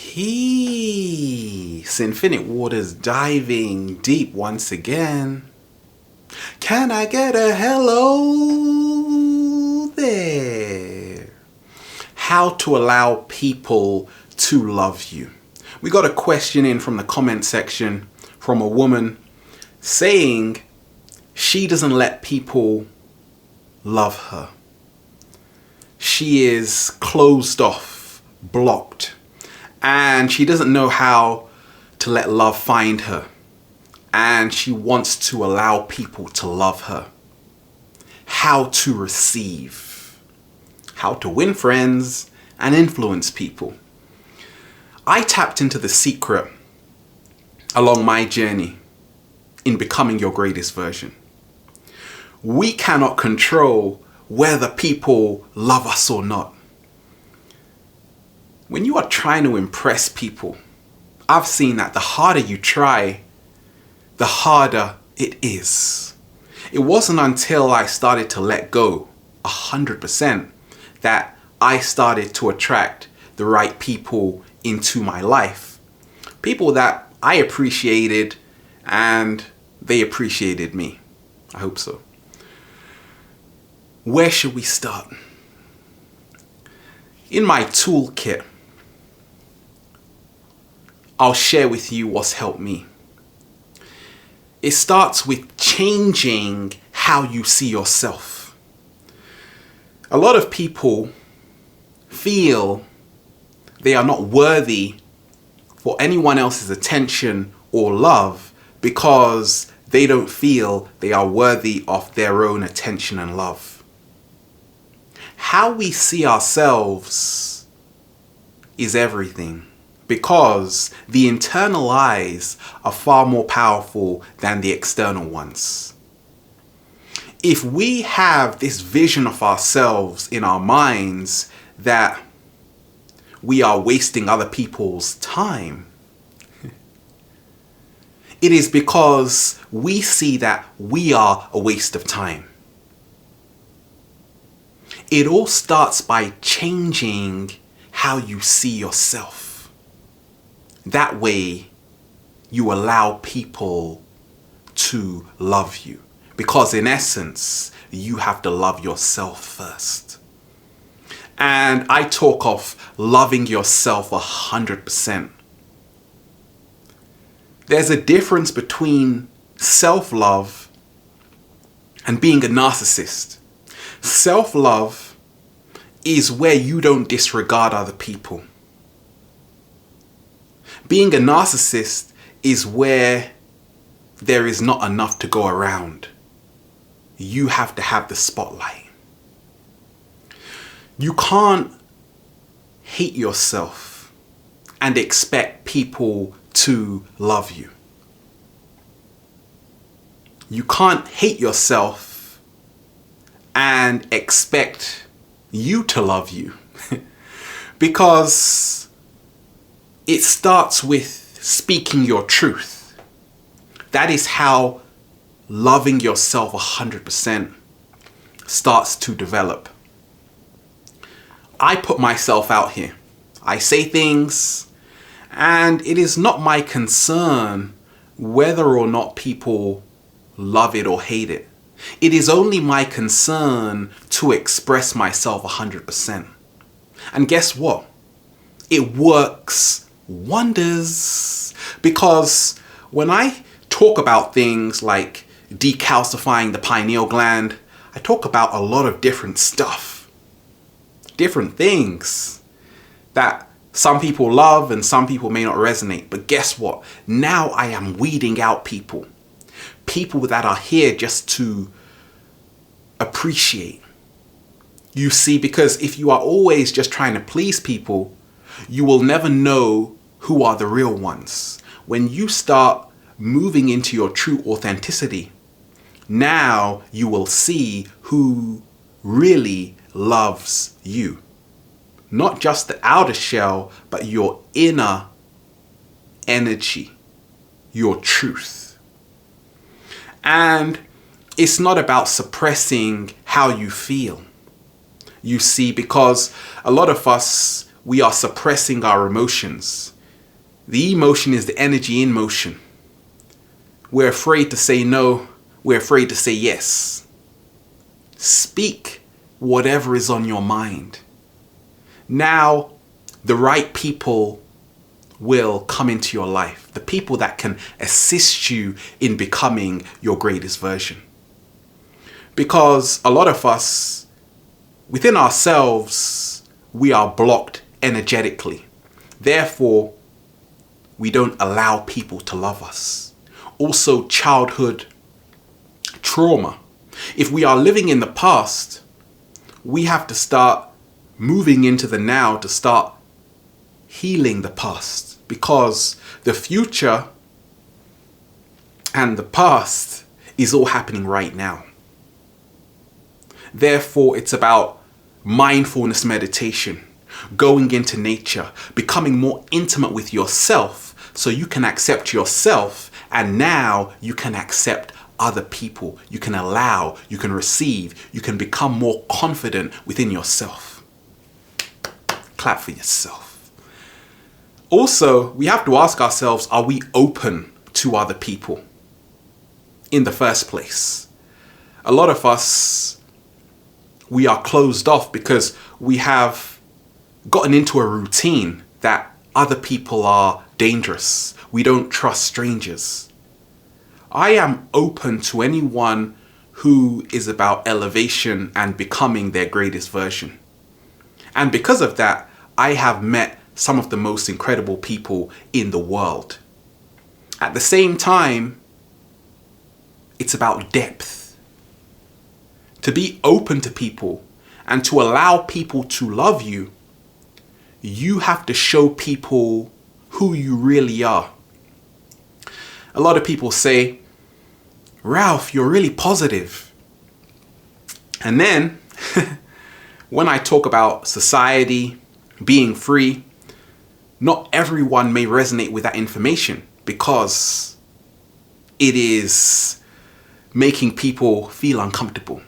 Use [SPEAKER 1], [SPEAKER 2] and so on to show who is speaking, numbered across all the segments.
[SPEAKER 1] Peace, infinite waters diving deep once again. Can I get a hello there? How to allow people to love you. We got a question in from the comment section from a woman saying she doesn't let people love her. She is closed off, blocked. And she doesn't know how to let love find her. And she wants to allow people to love her. How to receive. How to win friends and influence people. I tapped into the secret along my journey in becoming your greatest version. We cannot control whether people love us or not. When you are trying to impress people, I've seen that the harder you try, the harder it is. It wasn't until I started to let go 100% that I started to attract the right people into my life. People that I appreciated and they appreciated me. I hope so. Where should we start? In my toolkit, I'll share with you what's helped me. It starts with changing how you see yourself. A lot of people feel they are not worthy for anyone else's attention or love because they don't feel they are worthy of their own attention and love. How we see ourselves is everything. Because the internal eyes are far more powerful than the external ones. If we have this vision of ourselves in our minds that we are wasting other people's time, it is because we see that we are a waste of time. It all starts by changing how you see yourself. That way, you allow people to love you. Because in essence, you have to love yourself first. And I talk of loving yourself 100%. There's a difference between self-love and being a narcissist. Self-love is where you don't disregard other people. Being a narcissist is where there is not enough to go around. You have to have the spotlight. You can't hate yourself and expect people to love you. You can't hate yourself and expect you to love you. Because it starts with speaking your truth. That is how loving yourself 100% starts to develop. I put myself out here. I say things, and it is not my concern whether or not people love it or hate it. It is only my concern to express myself 100%. And guess what? It works wonders, because when I talk about things like decalcifying the pineal gland, I talk about a lot of different stuff, different things that some people love and some people may not resonate. But guess what? Now I am weeding out people that are here just to appreciate. You see, because if you are always just trying to please people, you will never know who are the real ones. When you start moving into your true authenticity, now you will see who really loves you. Not just the outer shell, but your inner energy, your truth. And it's not about suppressing how you feel. You see, because a lot of us, we are suppressing our emotions. The emotion is the energy in motion. We're afraid to say no. We're afraid to say yes. Speak whatever is on your mind. Now, the right people will come into your life. The people that can assist you in becoming your greatest version. Because a lot of us, within ourselves, we are blocked energetically. Therefore, we don't allow people to love us. Also, childhood trauma. If we are living in the past, we have to start moving into the now to start healing the past. Because the future and the past is all happening right now. Therefore, it's about mindfulness meditation, going into nature, becoming more intimate with yourself so you can accept yourself, and now you can accept other people. You can allow, you can receive, you can become more confident within yourself. Clap for yourself. Also, we have to ask ourselves, are we open to other people in the first place? A lot of us, we are closed off because we have gotten into a routine that other people are dangerous. We don't trust strangers. I am open to anyone who is about elevation and becoming their greatest version. And because of that, I have met some of the most incredible people in the world. At the same time, it's about depth. To be open to people and to allow people to love you, you have to show people who you really are. A lot of people say, Ralph, you're really positive. And then, when I talk about society, being free, not everyone may resonate with that information because it is making people feel uncomfortable.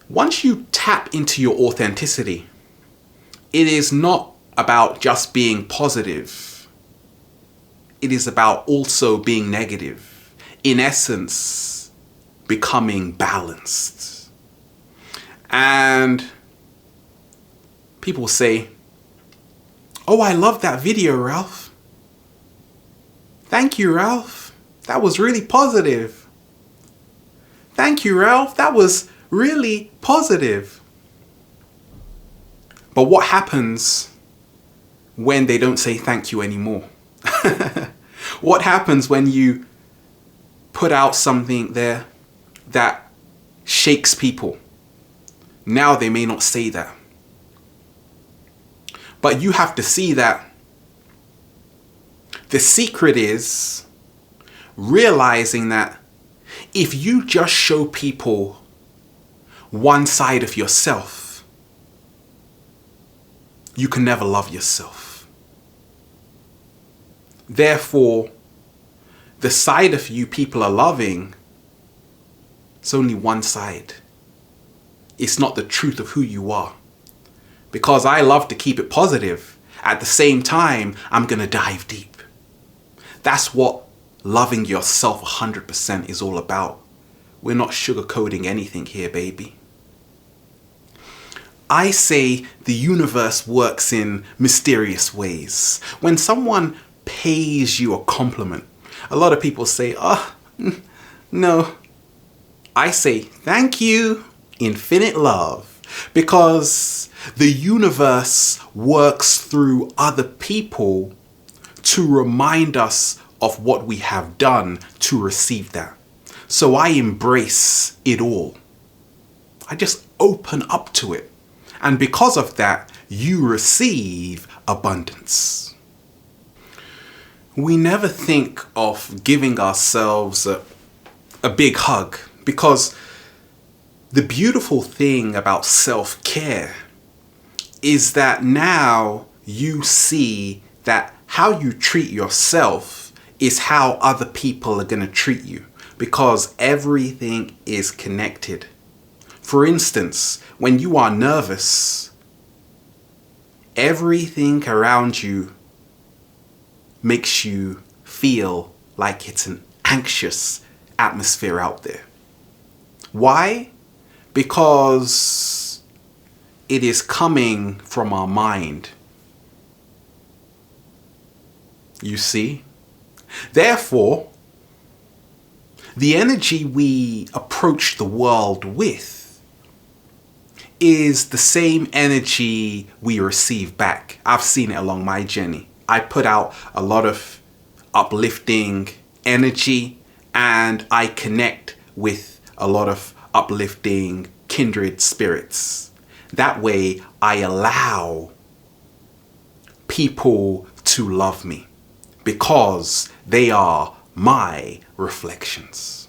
[SPEAKER 1] Once you tap into your authenticity, it is not about just being positive. It is about also being negative. In essence, becoming balanced. And people say, oh, I love that video, Ralph. Thank you, Ralph. That was really positive. Thank you, Ralph. That was really positive. But what happens when they don't say thank you anymore? What happens when you put out something there that shakes people? Now they may not say that. But you have to see that the secret is realizing that if you just show people one side of yourself, you can never love yourself. Therefore, the side of you people are loving, it's only one side. It's not the truth of who you are. Because I love to keep it positive, at the same time, I'm going to dive deep. That's what loving yourself 100% is all about. We're not sugarcoating anything here, baby. I say the universe works in mysterious ways. When someone pays you a compliment, a lot of people say, oh, no. I say, thank you, infinite love. Because the universe works through other people to remind us of what we have done to receive that. So I embrace it all. I just open up to it. And because of that, you receive abundance. We never think of giving ourselves a big hug because the beautiful thing about self-care is that now you see that how you treat yourself is how other people are going to treat you, because everything is connected. For instance, when you are nervous, everything around you makes you feel like it's an anxious atmosphere out there. Why? Because it is coming from our mind. You see? Therefore, the energy we approach the world with is the same energy we receive back. I've seen it along my journey. I put out a lot of uplifting energy and I connect with a lot of uplifting kindred spirits. That way I allow people to love me because they are my reflections.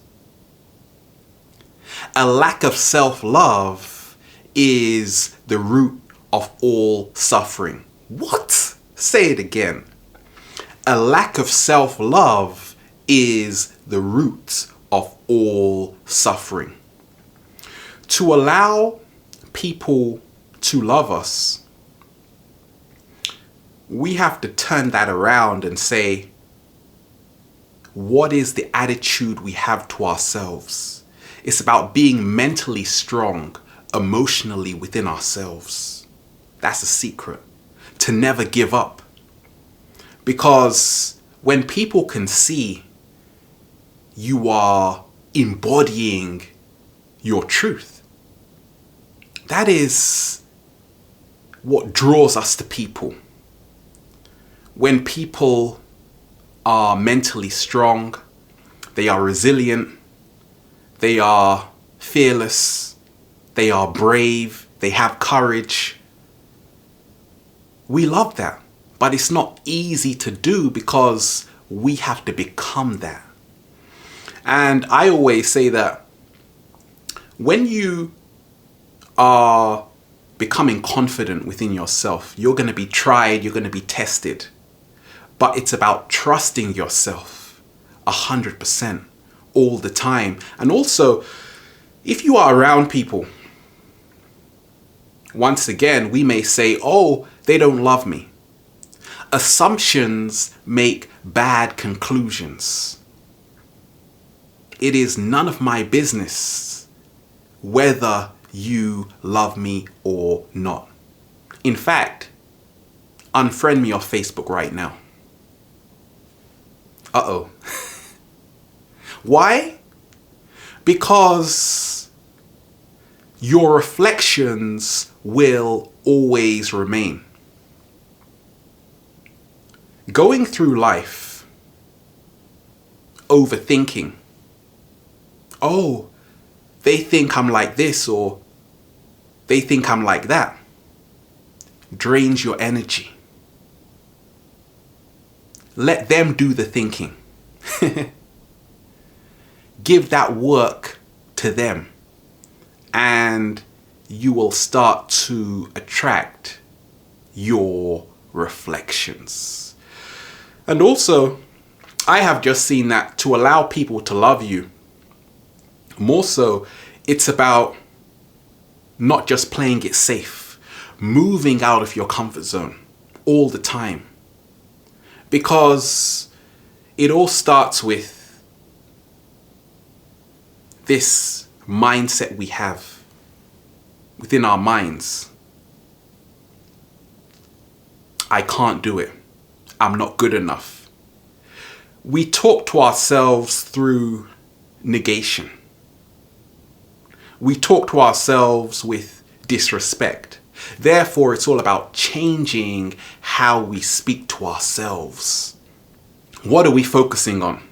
[SPEAKER 1] A lack of self-love is the root of all suffering. What? Say it again. A lack of self-love is the root of all suffering. To allow people to love us, we have to turn that around and say, what is the attitude we have to ourselves? It's about being mentally strong, emotionally within ourselves. That's a secret. To never give up. Because when people can see you are embodying your truth, that is what draws us to people. When people are mentally strong, they are resilient, they are fearless, they are brave, they have courage. We love that, but it's not easy to do because we have to become that. And I always say that when you are becoming confident within yourself, you're going to be tried, you're going to be tested. But it's about trusting yourself 100% all the time. And also, if you are around people, once again, we may say, oh, they don't love me. Assumptions make bad conclusions. It is none of my business whether you love me or not. In fact, unfriend me off Facebook right now. Uh-oh. Why? Because your reflections will always remain. Going through life, overthinking, oh, they think I'm like this or they think I'm like that, drains your energy. Let them do the thinking. Give that work to them and you will start to attract your reflections. And also, I have just seen that to allow people to love you, more so, it's about not just playing it safe, moving out of your comfort zone all the time. Because it all starts with this mindset we have within our minds. I can't do it. I'm not good enough. We talk to ourselves through negation. We talk to ourselves with disrespect. Therefore, it's all about changing how we speak to ourselves. What are we focusing on?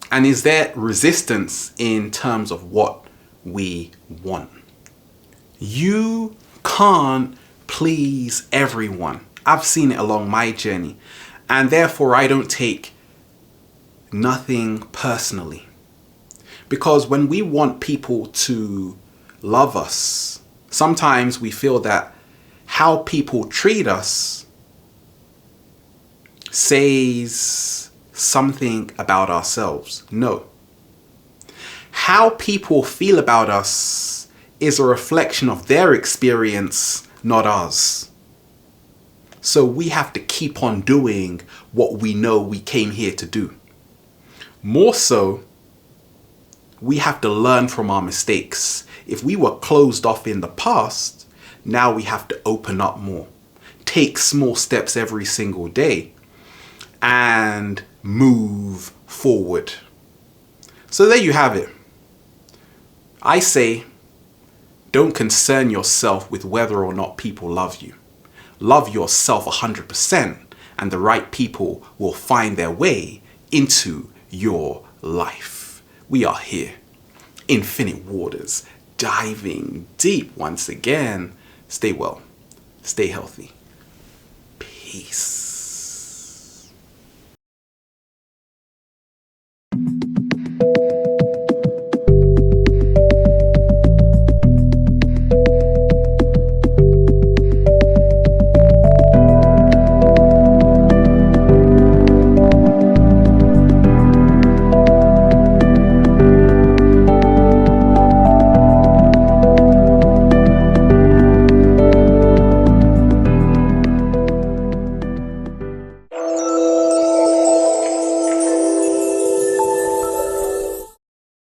[SPEAKER 1] And is there resistance in terms of what we want? You can't please everyone. I've seen it along my journey. And therefore, I don't take nothing personally. Because when we want people to love us, sometimes we feel that how people treat us says something about ourselves. No. How people feel about us is a reflection of their experience, not ours. So we have to keep on doing what we know we came here to do. More so, we have to learn from our mistakes. If we were closed off in the past, now we have to open up more. Take small steps every single day and move forward. So there you have it. I say, don't concern yourself with whether or not people love you. Love yourself 100%, and the right people will find their way into your life. We are here, Infinite Waters, diving deep once again. Stay well, stay healthy. Peace.